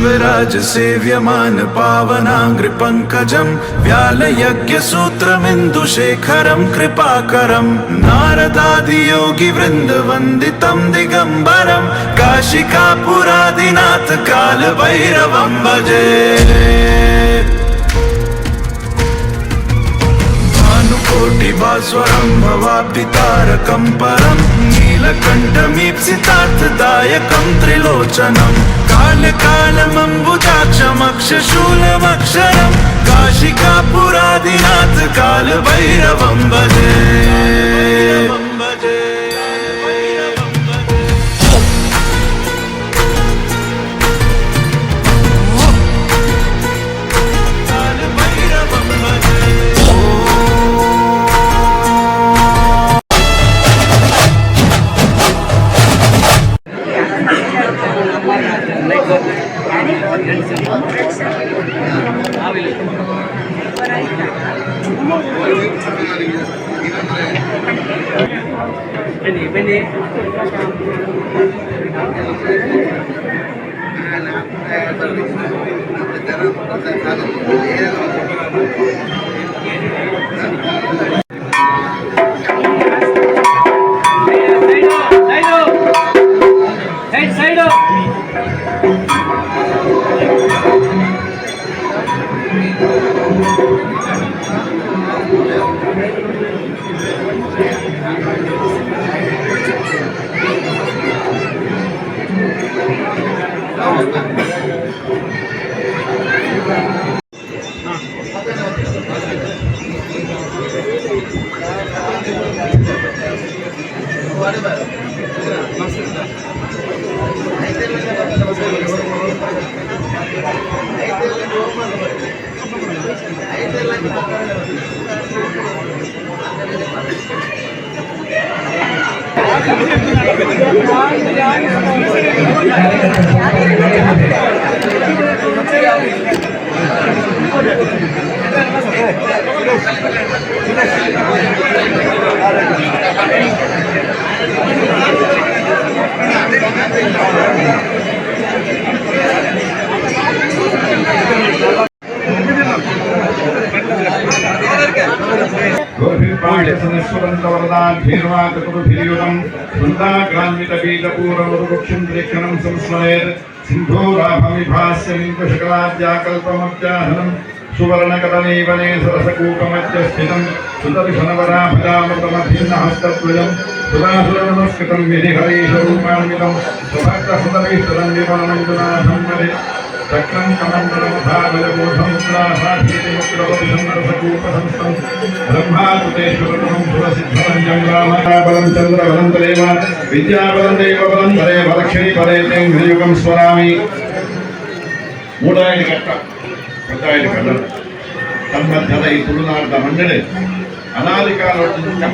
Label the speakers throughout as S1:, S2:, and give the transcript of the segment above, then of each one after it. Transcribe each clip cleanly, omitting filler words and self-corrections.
S1: शिवराज सेव्यमान पावनांग्रि पंकजं व्यालयज्ञ सूत्रमिन्दुशेखरं कृपाकरं नारदादि योगी वृंद वंदितं दिगंबरं काशिकापुरादिनाथ काल भैरवं भजे। कोटिभास्वरं भवाब्धितारकं परं नीलकण्ठमीप्सितार्थदायकं त्रिलोचनं कालकालमम्बुजाक्षमक्षशूलमक्षरं काशिकापुरादिनाथ कालभैरवं भजे।
S2: सुवर्णकदनीवने सरसकूकमध्यस्थितं सुदर्शनवराभजामृतमभिन्नहस्तद्वयं सुधासुरनमस्कृतं विधिहरीशरूपान्वितं सुभक्तसुतभीष्टदं विमलमञ्जुनाथं वदे चक्रं कमण्डलमुखाबलबोधमुद्रासाधीतिमुद्रवभिसंरसकूपसंस्थं ब्रह्माकृतेश्वरं सुरसिद्धवञ्जं रामबलं चन्द्रबलं तदेव विद्याबलं देवबलं तदेव लक्ष्मी परे तें हृयुगं स्मरामि। ಮೂಡಾಯಿನ ಘಟ್ಟ ಗೊತ್ತಾಯಿತು ಕಡ ತಮ್ಮಧ್ಯದ ಈ ತುಳುನಾಡದ ಮಂಡಳಿ ಅನಾದಿ ಕಾಲದಿಂದ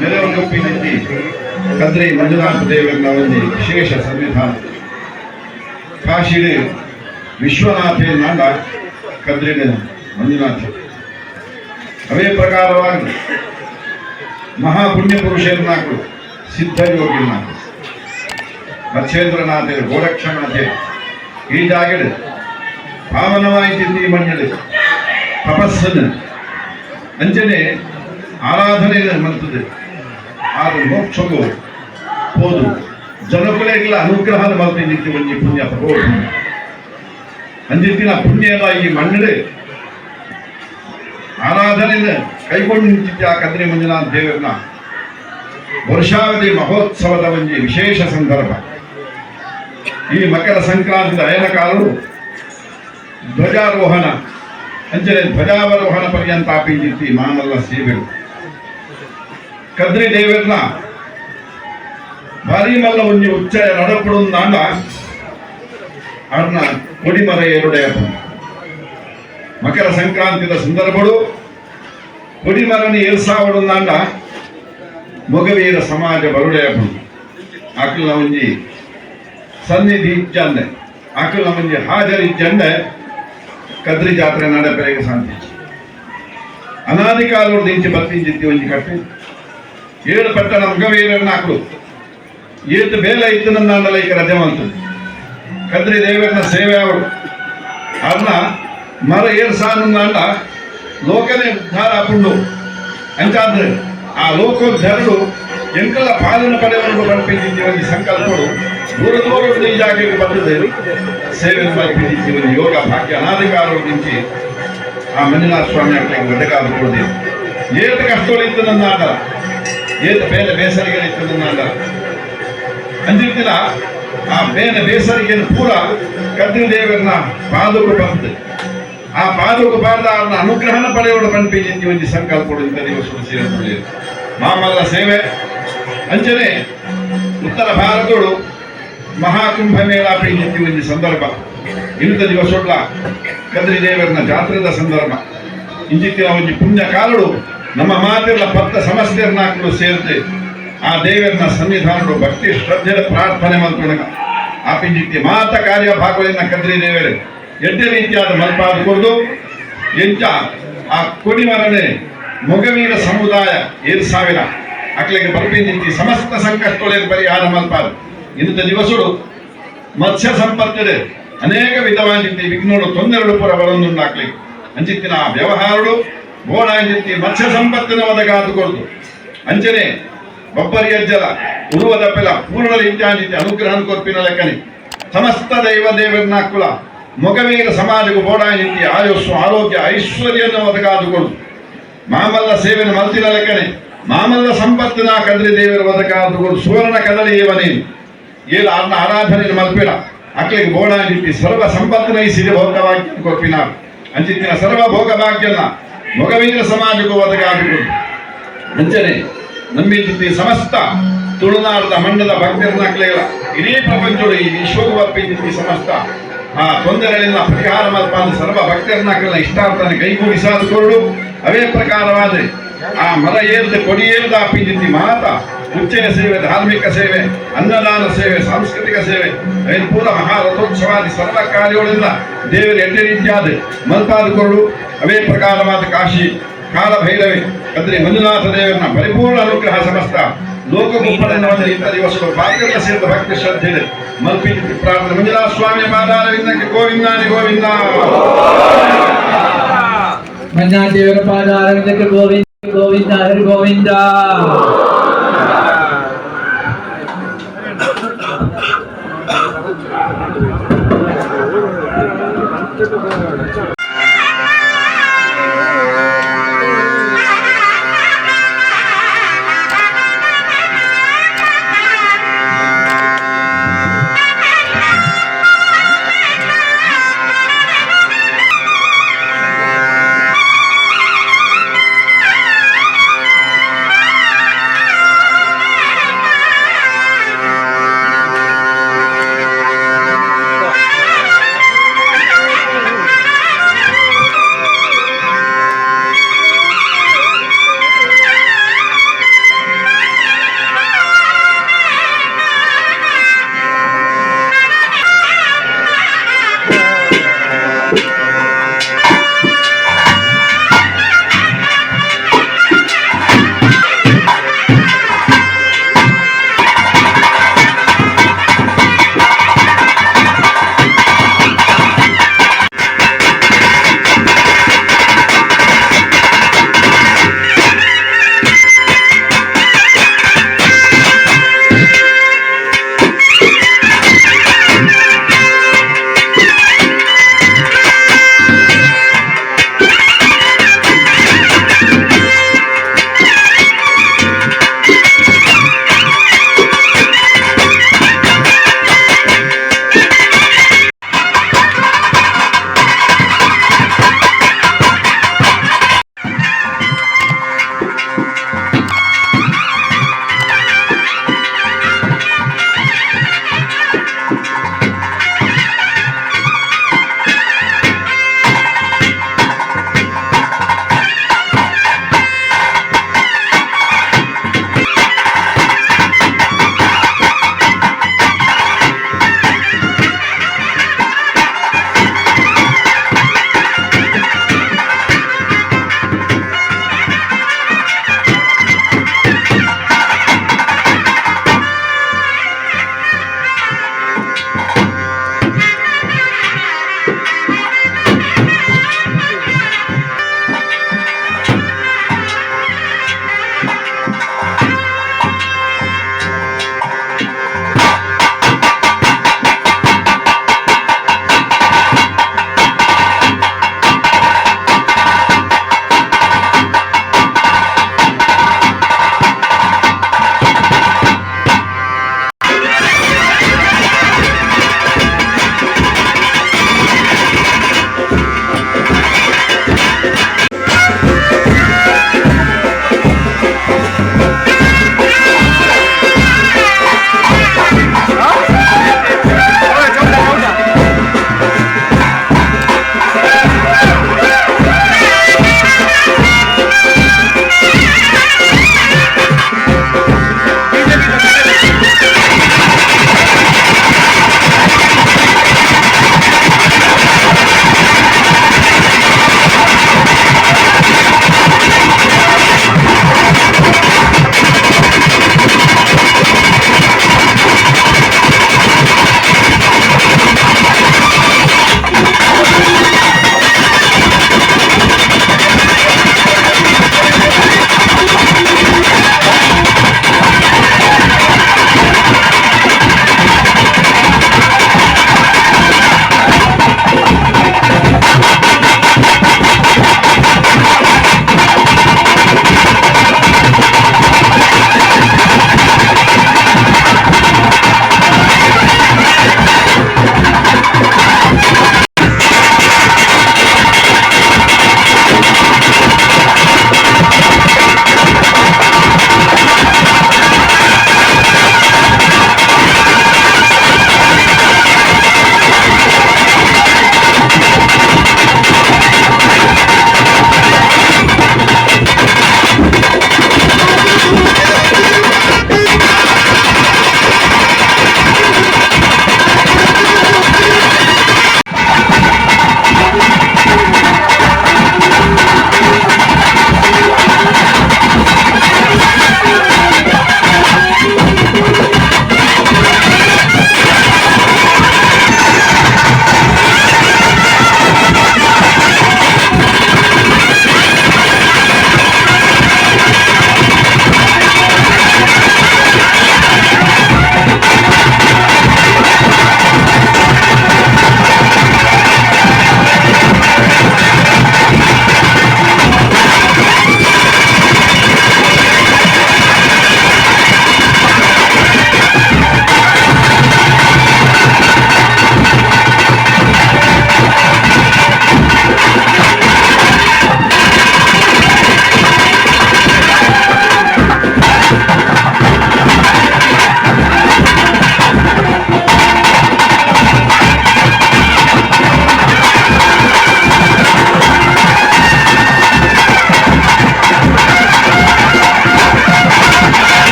S2: ಮೆರವಣಿಗೆ ನಿಂತಿ ಕದ್ರಿ ಮಂಜುನಾಥ ದೇವರ ಒಂದು ವಿಶೇಷ ಸಂವಿಧಾನ ಕಾಶಿಡೆ ವಿಶ್ವನಾಥೆ ನಾಡ ಕದ್ರಿಡ ಮಂಜುನಾಥ ಅವೇ ಪ್ರಕಾರವಾಗಿ ಮಹಾಪುಣ್ಯ ಪುರುಷರನ್ನಾಕು ಸಿದ್ಧಯೋಗಿನಾಥ್ ಮತ್ಸ್ಯೇಂದ್ರನಾಥೆ ಗೋರಕ್ಷನಾಥೆ ಈ ಜಾಗಡೆ ಪಾವನವಾಯಿತು ಮಂಡಳಿ ತಪಸ್ಸನ್ನು ಅಂಚನೆ ಆರಾಧನೆಯನ್ನು ಮಾಡ್ತದೆ ಆದ ಮೋಕ್ಷವು ಹೋದು ಜನಗಳಿಗೆ ಅನುಗ್ರಹ ಮಾಡ್ತಿದ್ದಿತ್ತು ಒಂದು ಪುಣ್ಯ ತಗೋದು ಅಂದಿತ್ತಿನ ಪುಣ್ಯದ ಈ ಮಂಡಳಿ ಆರಾಧನೆಯನ್ನು ಕೈಗೊಂಡು ನಿಂತಿದ್ದ ಆ ಕದ್ರಿ ಮಂಜುನಾಥ ದೇವರನ್ನ ವರ್ಷಾವಧಿ ಮಹೋತ್ಸವದ ಒಂದು ವಿಶೇಷ ಸಂದರ್ಭ ಈ ಮಕರ ಸಂಕ್ರಾಂತಿ ಅಯನ ಕಾಲವು ಧ್ವಜಾರೋಹಣ ಅಂಚನೆ ಧ್ವಜಾವರೋಹಣ ಪರ್ಯಂತ ಆಪಿಂದಿತ್ತಿ ಮಾನಲ್ಲ ಸೇವೆಗಳು ಕದ್ರಿ ದೇವರನ್ನ ಭಾರಿ ಮಲ್ಲ ಒಂದು ಉಚ್ಚಯ ನಡಪಡು ನಾಂಡ ಅರ್ನ ಕೊಡಿಮರ ಏರುಡೆ ಮಕರ ಸಂಕ್ರಾಂತಿದ ಸಂದರ್ಭಗಳು ಕೊಡಿಮರని ಏರ್ಸಾವಡು ನಾಂಡ ಮೊಗವೀರ ಸಮಾಜ ಬರುಡೆ ಆಕಲ ಒಂಜಿ ಸನ್ನಿಧಿ ಇಜ್ಜಂಡೆ ಆಕಲ ಒಂಜಿ ಹಾಜರಿ ಇಜ್ಜಂಡೆ ಕದ್ರಿ ಜಾತ್ರೆ ನಡೆಪೆರೆಗೆ ಶಾಂತಿ ಅನಾದಿ ಕಾಲೋಡು ದಿಂಚಿ ಬತ್ತಿಂಜಿತ್ತಿ ಒಂಜಿ ಕಟ್ಟಿ ಏಳು ಪಟ್ಟಣ ಮೊಗವೀರನ್ನ ಆಕಲು ಏತು ಬೇಲೆ ಇತ್ತು ನಂದಾಂಡಲ ಈಗ ರಜೆ ಮಾಡ್ತದೆ ಕದ್ರಿ ದೇವರನ ಸೇವೆ ಅವರು ಅನ್ನ ಮರ ಏರ್ಸಾನುಂದ ಲೋಕನೇ ಉದ್ಧಾರ ಆಪುಂಡು ಅಂಚಾದ್ರೆ ಆ ಲೋಕೋದ್ಧಾರರು ಎಂಕಲ ಪಾಲನ ಪಡೆಯುವುದು ಬರ್ಪಿದ್ದೀವಿ ಒಂದು ಸಂಕಲ್ಪಗಳು ದೂರ ದೂರದ ಈ ಜಾಗಕ್ಕೆ ಬಂದಿದೆ ಸೇವೆ ಬರ್ಪಿದ್ದೀವಿ ಒಂದು ಯೋಗ ಭಾಗ್ಯ ಅನಾಧಿಕಾರವು ನಿಂತು ಆ ಮಂಜುನಾಥ ಸ್ವಾಮಿ ಆಗ್ಲಿಕ್ಕೆ ಗಡ್ಡಗಾದ ಕೊಡದೆ ಏತ ಕಷ್ಟಗಳಿತ್ತು ನನ್ನ ಆಟ ಏತ ಬೇರೆ ಬೇಸರಿಗಳಿತ್ತು ನನ್ನ ಆಟ ಅಂದಿರ್ತಿನ ಆ ಬೇರೆ ಬೇಸರಿಗೆ ಪೂರ ಕದ್ರಿ ದೇವರನ್ನ ಪಾದಕ್ಕೆ ಬಂದು ಆ ಪಾದಕ್ಕೆ ಬಾರದ ಅವ್ರನ್ನ ಅನುಗ್ರಹನ ಪಡೆಯೋಡು ಪಂಪಿದ್ದೀವಿ ಒಂದು ಸಂಕಲ್ಪ ಇಂಥ ದಿವಸ ಸೇರಿಕೊಳ್ಳಿ ಮಾಮಲ್ಲ ಸೇವೆ ಅಂಚನೆ ಉತ್ತರ ಭಾರತಗಳು ಮಹಾಕುಂಭ ಮೇಳ ಪೀಡಿತೀವಿ ಒಂದು ಸಂದರ್ಭ ಇಂಥ ದಿವಸೊಡ್ಲ ಕದ್ರಿ ದೇವರನ ಜಾತ್ರೆದ ಸಂದರ್ಭ ಇಂಜಿತ್ತಿನ ಒಂದು ಪುಣ್ಯ ಕಾಲಗಳು ನಮ್ಮ ಮಾತಿರಲ ಪತ್ತ ಸಮಸ್ಯೆರ್ನಾಕಲು ಸೇರಿದೆ ಆ ದೇವರನ ಸನ್ನಿಧಾನಗಳು ಭಕ್ತಿ ಶ್ರದ್ಧೆಯ ಪ್ರಾರ್ಥನೆ ಮಾಡ್ಕೊಂಡಾಗ ಆ ಪಿಂಜಿತ್ತಿ ಮಾತ ಕಾರ್ಯ ಭಾಗವನ್ನ ಕದ್ರಿ ದೇವರೇ ಎಡ್ಡೆ ರೀತಿಯಾದ ಮಲ್ಪಾದ ಕೊಡ್ದು ಎಂಚ ಆ ಕೊಡಿಮರನೆ ಮೊಗವೀರ ಸಮುದಾಯ 7,000 ಅಕ್ಲಿಗೆ ಬರ್ಪಿಂಜಿತ್ತಿ ಸಮಸ್ತ ಸಂಕಷ್ಟಗಳಿಗೆ ಪರಿಹಾರ ಮಲ್ಪಾದ ಇಂಥ ದಿವಸಗಳು ಮತ್ಸ್ಯ ಸಂಪತ್ತಿದೆ ಅನೇಕ ವಿಧವಾಗಿದ್ದಿ ವಿಘ್ನಗಳು ತೊಂದರೆಗಳು ಪುರ ಬರೊಂದುಂಡಾಕ್ಲಿಕ್ಕೆ ಅಂಚಿತ್ತಿನ ಆ ವ್ಯವಹಾರಗಳು ಬೋಡಾಂಜಿತ್ತಿ ಮತ್ಸ್ಯ ಸಂಪತ್ತಿನ ಒದಗಾದು ಕೊಡ್ದು ಅಂಚನೆ ಬೊಬ್ಬರಿಯಜ್ಜಲ ಉರುವದ ಪೆಲ ಪೂರ್ಣ ರೀತ್ಯಾಂಜಿತ್ತಿ ಅನುಗ್ರಹ ಕೊರ್ಪಿನ ಲೆಕ್ಕನೆ ಸಮಸ್ತ ದೈವ ದೇವರನ್ನಾಕುಲ ಮೊಗವೀರ ಸಮಾಜಕ್ಕೂ ಬೋಡಾಂಜಿತ್ತಿ ಆಯುಸ್ಸು ಆರೋಗ್ಯ ಐಶ್ವರ್ಯನ್ನು ಒದಗಾದುಕೊಂಡು ಮಾಮಲ್ಲ ಸೇವೆನ ಮಲ್ತಿನ ಲೆಕ್ಕನೆ ಮಾಮಲ್ಲ ಸಂಪತ್ತಿನ ಕದ್ರಿ ದೇವರ ಒದಗಾದುಕೊಂಡು ಸುವರ್ಣ ಕದಳಿ ಇವನೇನು ಏಳು ಅನ್ನ ಆರಾಧನೆ ಮಲ್ಪಿನ ಅಕ್ಲಿಗೆ ಬೋಡಾಂಜಿತ್ತಿ ಸರ್ವ ಸಂಪತ್ತಿನ ಈ ಸಿರಿ ಭೋಗವಾಗಿ ಕೊರ್ಪಿನ ಅಂಚಿತ್ತಿನ ಸರ್ವ ಭೋಗ ಭಾಗ್ಯನ ಮೊಗವೀರ ಸಮಾಜಕ್ಕೂ ಒದಗಾದುಕೊಂಡು ಅಂಚನೆ ನಂಬಿದ್ದಿ ಸಮಸ್ತ ತುಳುನಾಡದ ಮಂಡದ ಭಕ್ತರನ್ನಾಗಲಿಲ್ಲ ಇಡೀ ಪ್ರಪಂಚಗಳು ಈ ವಿಶ್ವವು ಅರ್ಪಿದ್ದಿ ಸಮಸ್ತ ಆ ತೊಂದರೆಗಳಿಂದ ಪರಿಹಾರ ಮಲ್ಪಾದ ಸರ್ವ ಭಕ್ತರನ್ನಾಗಲಿಲ್ಲ ಇಷ್ಟಾರ್ಥನೆ ಕೈಗೂಡಿಸಾದುಕೊಂಡು ಅವೇ ಪ್ರಕಾರವಾದ ಆ ಮರ ಏರ್ದ ಕೊಡಿ ಏರ್ದ ಅಪ್ಪಿದ್ದಿ ಮಾತ ಉಚ್ಚಯ ಸೇವೆ ಧಾರ್ಮಿಕ ಸೇವೆ ಅನ್ನದಾನ ಸೇವೆ ಸಾಂಸ್ಕೃತಿಕ ಸೇವೆ ಐದು ಪೂರ ಮಹಾರಥೋತ್ಸವಾದಿ ಸರ್ವ ಕಾರ್ಯಗಳಿಂದ ದೇವರ ಎಡ್ಡೆ ರೀತಿಯಾದ ಮಲ್ಪಾದುಕೊಂಡು ಅವೇ ಪ್ರಕಾರವಾದ ಕಾಶಿ ಕಾಲಭೈರವಿ ಕದ್ರಿ ಮಂಜುನಾಥ ದೇವರನ್ನ ಪರಿಪೂರ್ಣ ಅನುಗ್ರಹ ಸಮಸ್ತ ಲೋಕಗುಪ್ಪಡೆಯನ್ನು ಇಂಥ ದಿವಸಗಳು ಭಾಗ್ಯದ ಸೇರಿದ ಭಕ್ತಿ ಶ್ರದ್ಧೆ ಮಲ್ಪಿ ಪ್ರಾರ್ಥನೆ ಮಂಜುನಾಥ ಸ್ವಾಮಿ ಪಾದಾರವಿಂದಕ್ಕೆ ಗೋವಿಂದಾನಿ ಗೋವಿಂದ
S3: ಮಂಜುನಾಥ ದೇವರ ಪಾದಾರವಿಂದಕ್ಕೆ ಗೋವಿಂದ ಗೋವಿಂದ ಹರಿ ಗೋವಿಂದ